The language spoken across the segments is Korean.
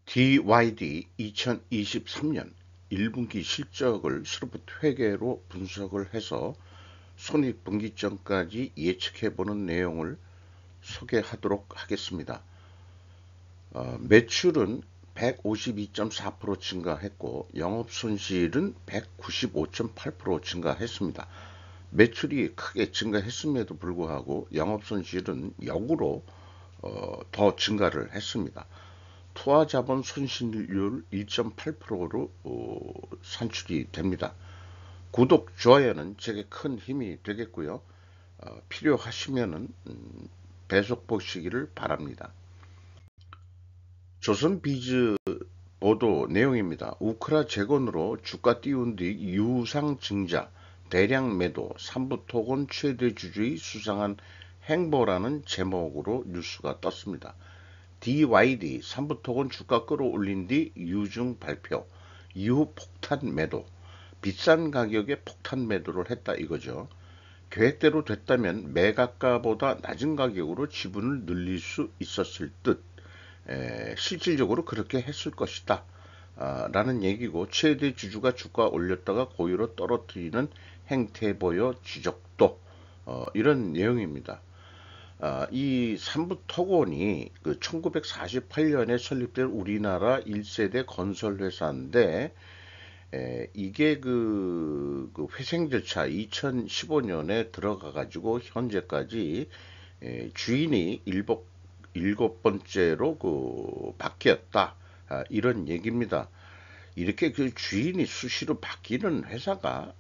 DYD 2023년 1분기 실적을 스루프트 회계로 분석을 해서 손익분기점까지 예측해보는 내용을 소개하도록 하겠습니다. 매출은 152.4% 증가했고 영업손실은 195.8% 증가했습니다. 매출이 크게 증가했음에도 불구하고 영업손실은 역으로 더 증가를 했습니다. 투하자본 손실률 1.8%로 산출이 됩니다. 구독, 좋아요는 제게 큰 힘이 되겠고요. 필요하시면은 배속 보시기를 바랍니다. 조선비즈 보도 내용입니다. 우크라 재건으로 주가 띄운 뒤 유상 증자, 대량 매도, 삼부토건 최대 주주의 수상한 행보라는 제목으로 뉴스가 떴습니다. DYD 삼부토건 주가 끌어올린 뒤 유증 발표, 이후 폭탄 매도, 비싼 가격에 폭탄 매도를 했다 이거죠. 계획대로 됐다면 매각가보다 낮은 가격으로 지분을 늘릴 수 있었을 듯 실질적으로 그렇게 했을 것이다 라는 얘기고, 최대 주주가 주가 올렸다가 고의로 떨어뜨리는 행태 보여 지적도 이런 내용입니다. 이 삼부토건이 그 1948년에 설립된 우리나라 1세대 건설회사인데, 이게 그 회생 절차 2015년에 들어가 가지고 현재까지 주인이 일곱 번째로 그 바뀌었다, 이런 얘기입니다. 이렇게 그 주인이 수시로 바뀌는 회사가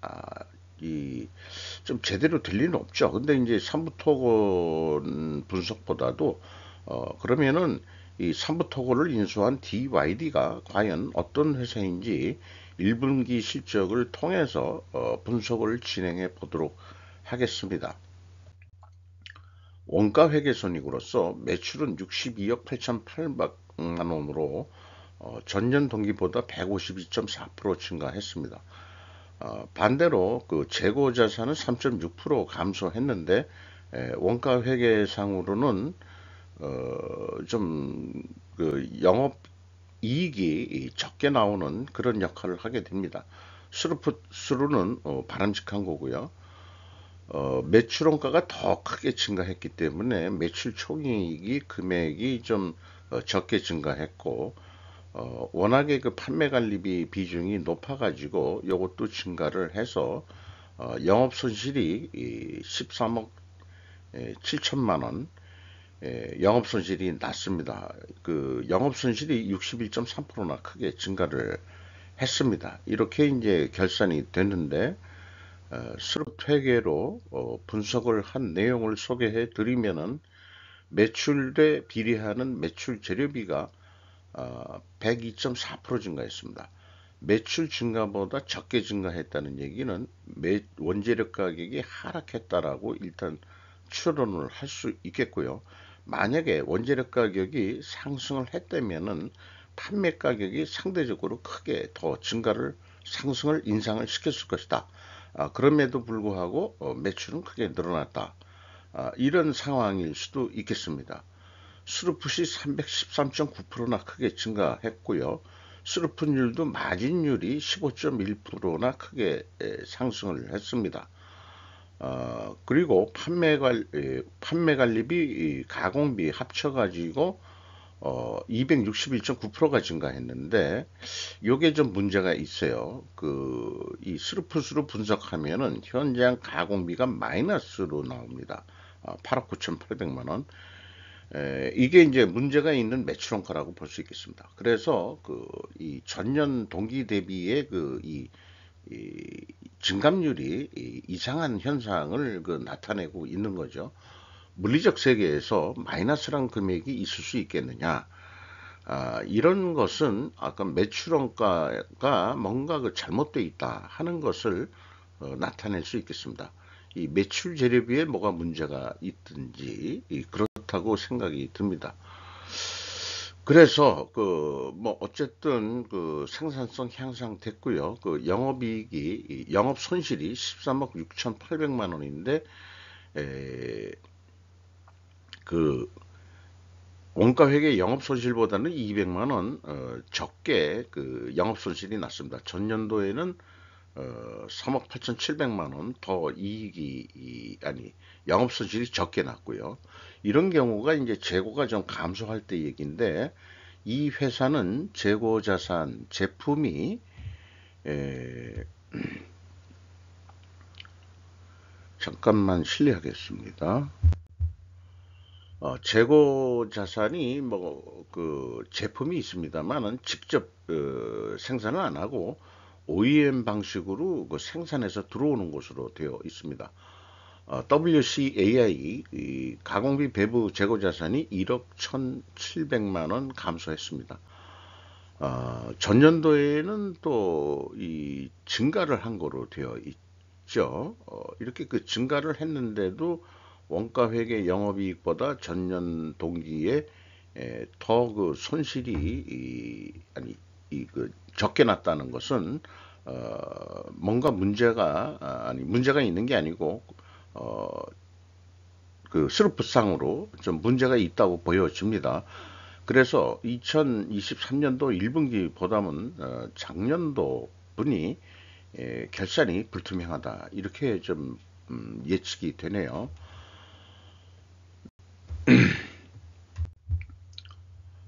좀 제대로 될 리는 없죠. 근데 이제 삼부토건 분석보다도 그러면은 이 삼부토건을 인수한 DYD가 과연 어떤 회사인지 1분기 실적을 통해서 분석을 진행해 보도록 하겠습니다. 원가 회계손익으로서 매출은 62억 8,800만 원으로 전년 동기보다 152.4% 증가했습니다. 반대로 그 재고 자산은 3.6% 감소했는데, 원가 회계상으로는 좀그 영업 이익이 적게 나오는 그런 역할을 하게 됩니다. 수로는 바람직한 거고요. 매출 원가가 더 크게 증가했기 때문에 매출 총이익이 금액이 좀 적게 증가했고, 워낙에 그 판매 관리비 비중이 높아가지고 이것도 증가를 해서 영업 손실이 13억 7천만 원, 영업 손실이 났습니다. 그 영업 손실이 61.3%나 크게 증가를 했습니다. 이렇게 이제 결산이 됐는데, 수급 회계로 분석을 한 내용을 소개해 드리면은, 매출에 비례하는 매출 재료비가 102.4% 증가했습니다. 매출 증가보다 적게 증가했다는 얘기는 원재료 가격이 하락했다라고 일단 추론을 할 수 있겠고요. 만약에 원재료 가격이 상승을 했다면은 판매 가격이 상대적으로 크게 더 상승을 인상을 시켰을 것이다. 그럼에도 불구하고 매출은 크게 늘어났다. 이런 상황일 수도 있겠습니다. 수루풋이 313.9%나 크게 증가했고요. 수루풋율도 마진율이 15.1%나 크게 상승을 했습니다. 그리고 판매 관리비, 가공비 합쳐가지고 261.9%가 증가했는데, 요게 좀 문제가 있어요. 이 스루풋으로 분석하면은 현장 가공비가 마이너스로 나옵니다. 8억 9,800만 원. 이게 이제 문제가 있는 매출원가라고 볼 수 있겠습니다. 그래서 이 전년 동기 대비의 이 증감률이 이상한 현상을 나타내고 있는 거죠. 물리적 세계에서 마이너스란 금액이 있을 수 있겠느냐? 이런 것은 아까 매출원가가 뭔가 잘못되어 있다 하는 것을 나타낼 수 있겠습니다. 이 매출 재료비에 뭐가 문제가 있든지 그렇다고 생각이 듭니다. 그래서 뭐 어쨌든 생산성 향상됐고요. 영업이익이, 영업 손실이 13억 6,800만 원인데, 그 원가회계 영업손실보다는 200만 원 적게 그 영업손실이 났습니다. 전년도에는 3억 8,700만 원 더 아니 영업손실이 적게 났고요. 이런 경우가 이제 재고가 좀 감소할 때 얘기인데, 이 회사는 재고 자산 제품이 에, 잠깐만 실례하겠습니다. 재고 자산이 뭐 그 제품이 있습니다만은 직접 생산을 안 하고 OEM 방식으로 그 생산해서 들어오는 것으로 되어 있습니다. WCAI 이 가공비 배부 재고 자산이 1억 1,700만 원 감소했습니다. 전년도에는 또 이 증가를 한 거로 되어 있죠. 이렇게 그 증가를 했는데도 원가 회계 영업이익보다 전년 동기에 더 그 손실이 아니 이 그 적게 났다는 것은 뭔가 문제가 있는 게 아니고 어, 그 스루프상으로 좀 문제가 있다고 보여집니다. 그래서 2023년도 1분기보다는 작년도 분이 결산이 불투명하다, 이렇게 좀 예측이 되네요.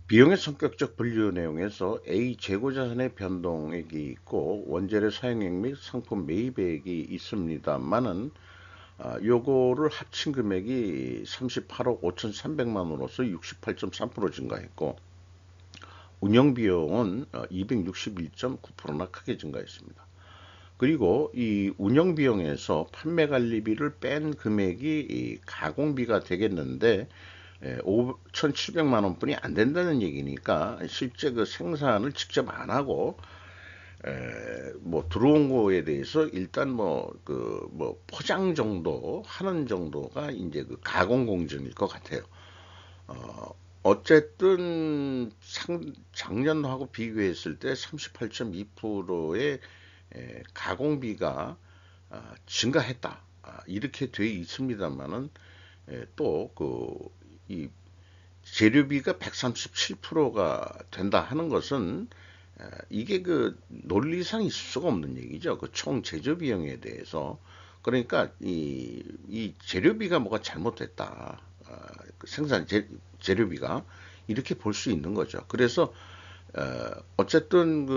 비용의 성격적 분류 내용에서 A 재고자산의 변동액이 있고 원재료 사용액 및 상품 매입액이 있습니다만은 요거를 합친 금액이 38억 5,300만 원으로서 68.3% 증가했고, 운영비용은 261.9%나 크게 증가했습니다. 그리고 이 운영비용에서 판매관리비를 뺀 금액이 이 가공비가 되겠는데 5,700만 원뿐이 안 된다는 얘기니까, 실제 그 생산을 직접 안 하고 뭐 들어온 거에 대해서 일단 뭐 포장 정도 하는 정도가 이제 그 가공 공정일 것 같아요. 어쨌든 작년하고 비교했을 때 38.2%의 가공비가 증가했다, 이렇게 돼 있습니다만은 또 이 재료비가 137%가 된다 하는 것은 이게 그 논리상 있을 수가 없는 얘기죠. 그 총 제조 비용에 대해서. 그러니까 이 재료비가 뭐가 잘못됐다. 그 재료비가 이렇게 볼 수 있는 거죠. 그래서 어쨌든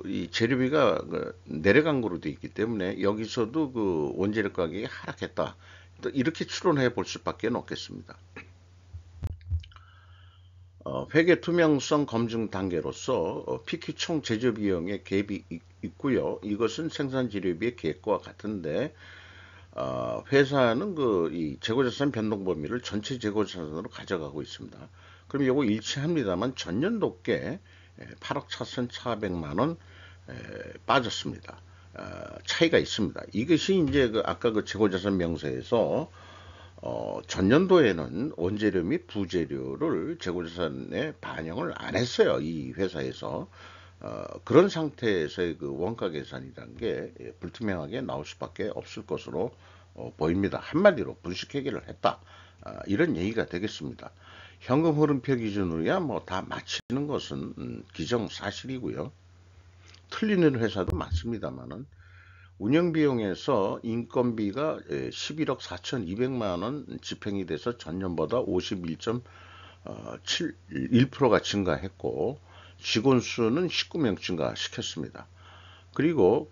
이 재료비가 내려간 거로 돼 있기 때문에 여기서도 그 원재료 가격이 하락했다, 또 이렇게 추론해 볼 수밖에 없겠습니다. 회계 투명성 검증 단계로서 PQ 총 제조 비용의 갭이 있고요. 이것은 생산 재료비의 계획과 같은데 회사는 이 재고자산 변동 범위를 전체 재고자산으로 가져가고 있습니다. 그럼 이거 일치합니다만 전년도께 8억 4,400만 원 빠졌습니다. 차이가 있습니다. 이것이 이제 아까 그 재고자산 명세에서 전년도에는 원재료 및 부재료를 재고자산에 반영을 안 했어요. 이 회사에서. 그런 상태에서의 그 원가 계산이란 게 불투명하게 나올 수밖에 없을 것으로 보입니다. 한마디로 분식회계를 했다, 이런 얘기가 되겠습니다. 현금 흐름표 기준으로야 뭐 다 맞히는 것은 기정사실이고요. 틀리는 회사도 많습니다만은 운영비용에서 인건비가 11억 4,200만 원 집행이 돼서 전년보다 51.1%가 증가했고, 직원 수는 19명 증가시켰습니다. 그리고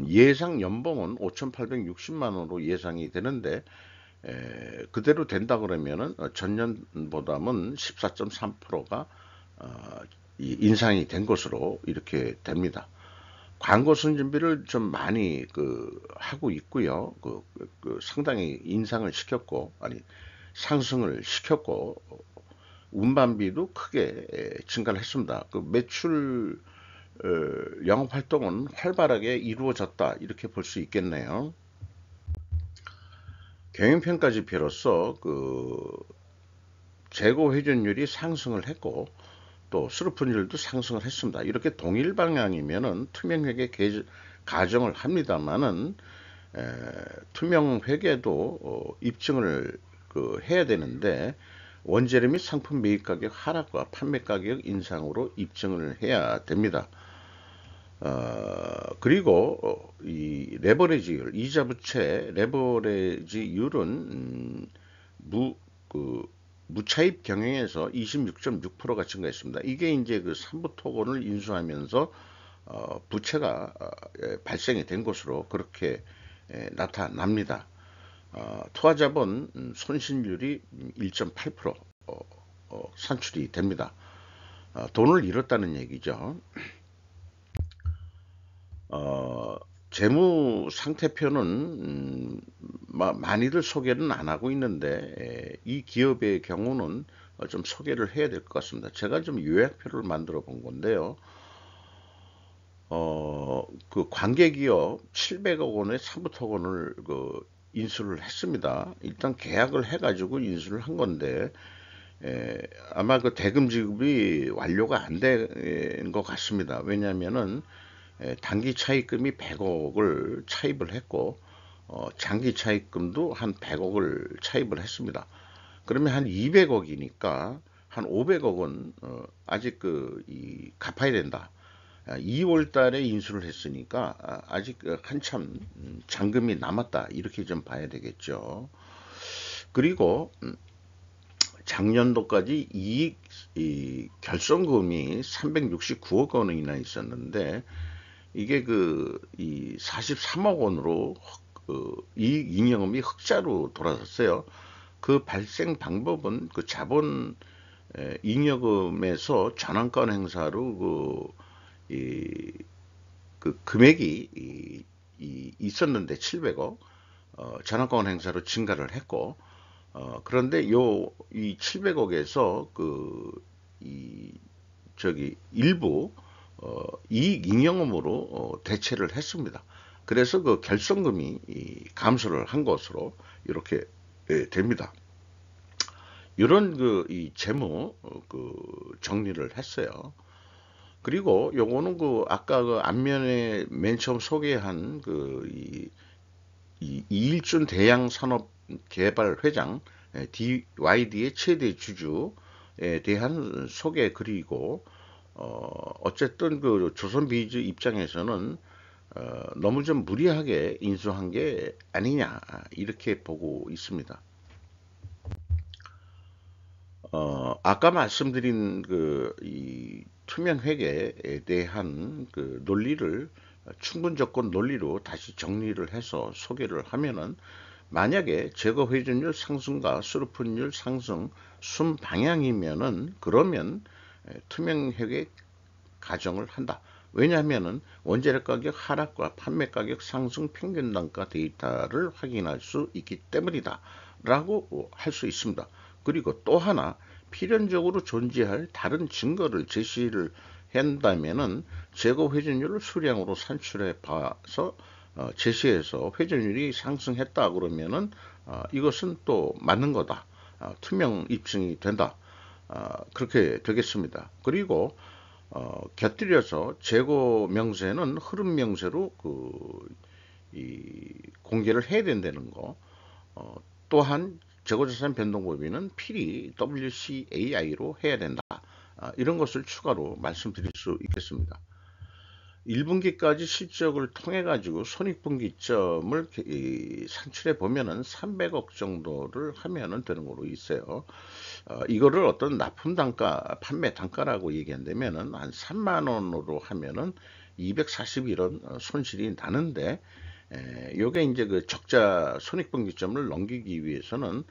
예상 연봉은 5,860만 원으로 예상이 되는데, 그대로 된다 그러면은 전년보다는 14.3%가 인상이 된 것으로 이렇게 됩니다. 광고 선진비를 좀 많이 하고 있고요. 상당히 인상을 시켰고, 아니 상승을 시켰고, 운반비도 크게 증가를 했습니다. 매출 영업 활동은 활발하게 이루어졌다, 이렇게 볼 수 있겠네요. 경영평가 지표로서 재고 회전율이 상승을 했고, 또 수르픈율도 상승을 했습니다. 이렇게 동일 방향이면은 투명회계 가정을 합니다만은 투명회계도 입증을 해야 되는데 원재료 및 상품 매입 가격 하락과 판매 가격 인상으로 입증을 해야 됩니다. 그리고 이 레버리지율, 이자 부채 레버리지율은 무, 그, 무차입 경영에서 26.6%가 증가했습니다. 이게 이제 그 삼부 토건을 인수하면서 부채가 발생이 된 것으로 그렇게 나타납니다. 투하자본 손실률이 1.8% 산출이 됩니다. 돈을 잃었다는 얘기죠. 재무 상태표는 많이들 소개는 안 하고 있는데 이 기업의 경우는 좀 소개를 해야 될 것 같습니다. 제가 좀 요약표를 만들어 본 건데요. 그 관계기업 700억 원의 사부토건을 인수를 했습니다. 일단 계약을 해가지고 인수를 한 건데 아마 그 대금 지급이 완료가 안 된 것 같습니다. 왜냐하면은 단기 차입금이 100억을 차입을 했고 장기 차입금도 한 100억을 차입을 했습니다. 그러면 한 200억이니까 한 500억은 아직 갚아야 된다. 2월 달에 인수를 했으니까 아직 한참 잔금이 남았다. 이렇게 좀 봐야 되겠죠. 그리고 작년도까지 이 결손금이 369억 원이나 있었는데 이게 이 43억 원으로 이익 잉여금이 흑자로 돌아섰어요. 그 발생 방법은 그 자본 잉여금에서 전환권 행사로 그 금액이 있었는데 700억 전환권 행사로 증가를 했고 그런데 이 700억에서 일부 이익 잉여금으로 대체를 했습니다. 그래서 그 결손금이 감소를 한 것으로 이렇게 됩니다. 이런 이 재무 정리를 했어요. 그리고 요거는 아까 앞면에 맨 처음 소개한 이일준 대양산업개발회장 DYD의 최대 주주에 대한 소개 글이고 어쨌든 조선비즈 입장에서는 너무 좀 무리하게 인수한 게 아니냐 이렇게 보고 있습니다. 아까 말씀드린 이 투명회계에 대한 논리를 충분 조건 논리로 다시 정리를 해서 소개를 하면은 만약에 재고 회전율 상승과 수르픈율 상승 순 방향이면은 그러면 투명회계 가정을 한다. 왜냐하면은 원재료 가격 하락과 판매 가격 상승 평균 단가 데이터를 확인할 수 있기 때문이다. 라고 할 수 있습니다. 그리고 또 하나 필연적으로 존재할 다른 증거를 제시를 한다면은 재고 회전율을 수량으로 산출해 봐서 제시해서 회전율이 상승했다 그러면은 이것은 또 맞는 거다. 투명 입증이 된다. 그렇게 되겠습니다. 그리고 곁들여서 재고 명세는 흐름 명세로 공개를 해야 된다는 거. 또한 재고자산 변동법인은 필히 WCAI로 해야 된다. 이런 것을 추가로 말씀드릴 수 있겠습니다. 1분기까지 실적을 통해 가지고 손익분기점을 산출해 보면은 300억 정도를 하면은 되는 걸로 있어요. 이거를 어떤 납품 단가, 판매 단가라고 얘기한다면은 한 3만 원으로 하면은 241원 손실이 나는데 요게 이제 적자 손익분기점을 넘기기 위해서는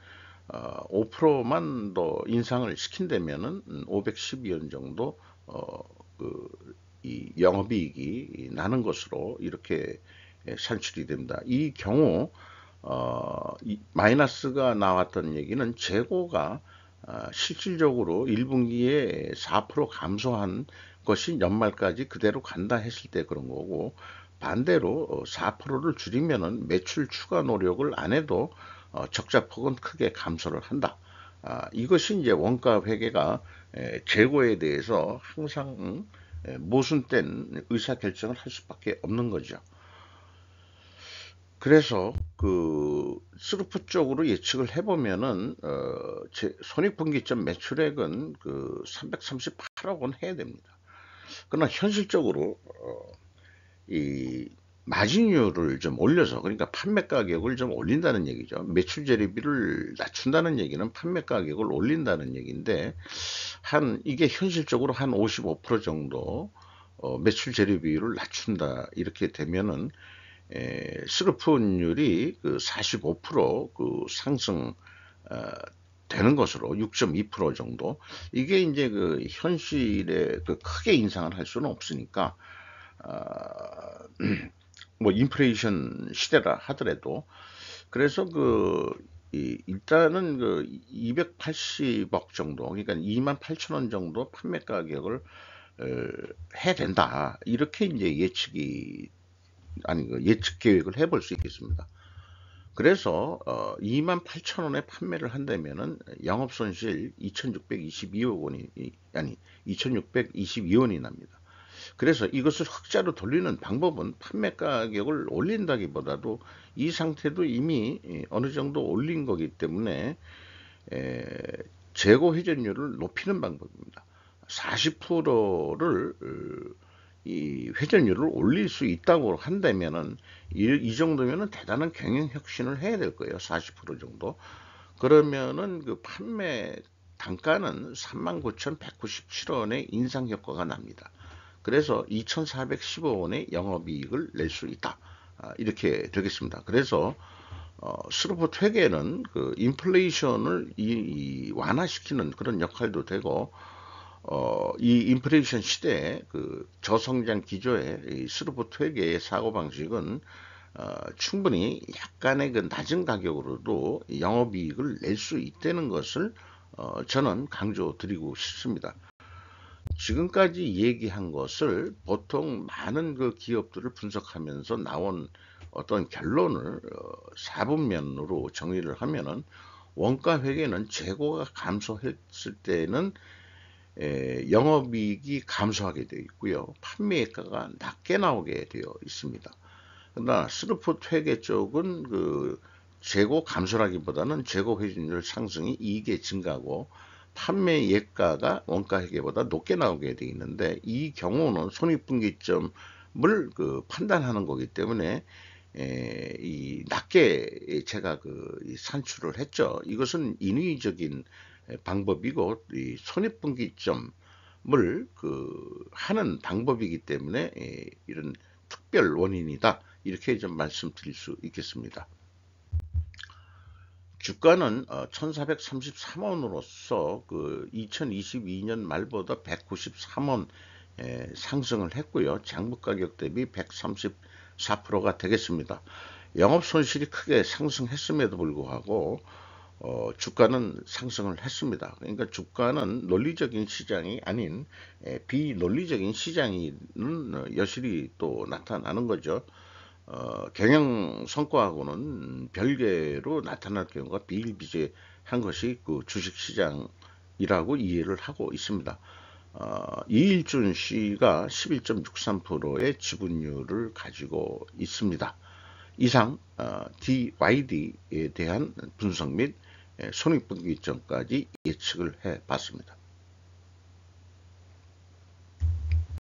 5%만 더 인상을 시킨다면은 512원 정도 이 영업이익이 나는 것으로 이렇게 산출이 됩니다. 이 경우 마이너스가 나왔던 얘기는 재고가 실질적으로 1분기에 4% 감소한 것이 연말까지 그대로 간다 했을 때 그런 거고 반대로 4%를 줄이면은 매출 추가 노력을 안 해도 적자폭은 크게 감소를 한다. 이것이 이제 원가 회계가 재고에 대해서 항상 모순된 의사결정을 할 수밖에 없는 거죠. 그래서 그 스루프 쪽으로 예측을 해보면은 손익분기점 매출액은 그 338억 원 해야 됩니다. 그러나 현실적으로 이 마진율을 좀 올려서, 그러니까 판매 가격을 좀 올린다는 얘기죠. 매출 재료비를 낮춘다는 얘기는 판매 가격을 올린다는 얘기인데, 이게 현실적으로 한 55% 정도 매출 재료비율을 낮춘다 이렇게 되면은 스루프율이 그 45% 상승 되는 것으로 6.2% 정도. 이게 이제 그 현실에 그 크게 인상을 할 수는 없으니까 뭐 인플레이션 시대라 하더라도, 그래서 일단은 그 280억 정도, 그러니까 28,000원 정도 판매 가격을 해야 된다, 이렇게 이제 예측 계획을 해볼 수 있겠습니다. 그래서 28,000원에 판매를 한다면은 영업손실 2,622억 원이 아니 2,622원이 납니다. 그래서 이것을 흑자로 돌리는 방법은 판매 가격을 올린다기보다도 이 상태도 이미 어느 정도 올린 거기 때문에 재고 회전율을 높이는 방법입니다. 40%를 이 회전율을 올릴 수 있다고 한다면은 이 정도면은 대단한 경영 혁신을 해야 될 거예요. 40% 정도. 그러면은 그 판매 단가는 39,197원의 인상 효과가 납니다. 그래서 2,415원의 영업이익을 낼 수 있다. 이렇게 되겠습니다. 그래서 스루프 회계는 그 인플레이션을 완화시키는 그런 역할도 되고, 이 인플레이션 시대에 그 저성장 기조의 이 스루프 회계의 사고방식은 충분히 약간의 그 낮은 가격으로도 영업이익을 낼 수 있다는 것을 저는 강조드리고 싶습니다. 지금까지 얘기한 것을 보통 많은 그 기업들을 분석하면서 나온 어떤 결론을 사분면으로 정리를 하면은, 원가 회계는 재고가 감소했을 때는 영업이익이 감소하게 되어 있고요. 판매가가 낮게 나오게 되어 있습니다. 그러나 스루프 회계 쪽은 그 재고 감소라기보다는 재고 회전율 상승이 이익의 증가고, 판매 예가가 원가 회계보다 높게 나오게 되어 있는데, 이 경우는 손익분기점을 그 판단하는 거기 때문에 이 낮게 제가 산출을 했죠. 이것은 인위적인 방법이고, 이 손익분기점을 하는 방법이기 때문에 이런 특별 원인이다, 이렇게 좀 말씀드릴 수 있겠습니다. 주가는 1433원으로서 그 2022년 말보다 193원 상승을 했고요. 장부 가격 대비 134%가 되겠습니다. 영업 손실이 크게 상승했음에도 불구하고 주가는 상승을 했습니다. 그러니까 주가는 논리적인 시장이 아닌 비논리적인 시장이 여실히 또 나타나는 거죠. 경영 성과하고는 별개로 나타날 경우가 비일비재한 것이 그 주식시장이라고 이해를 하고 있습니다. 이일준 씨가 11.63%의 지분율을 가지고 있습니다. 이상 DYD에 대한 분석 및 손익분기점까지 예측을 해봤습니다.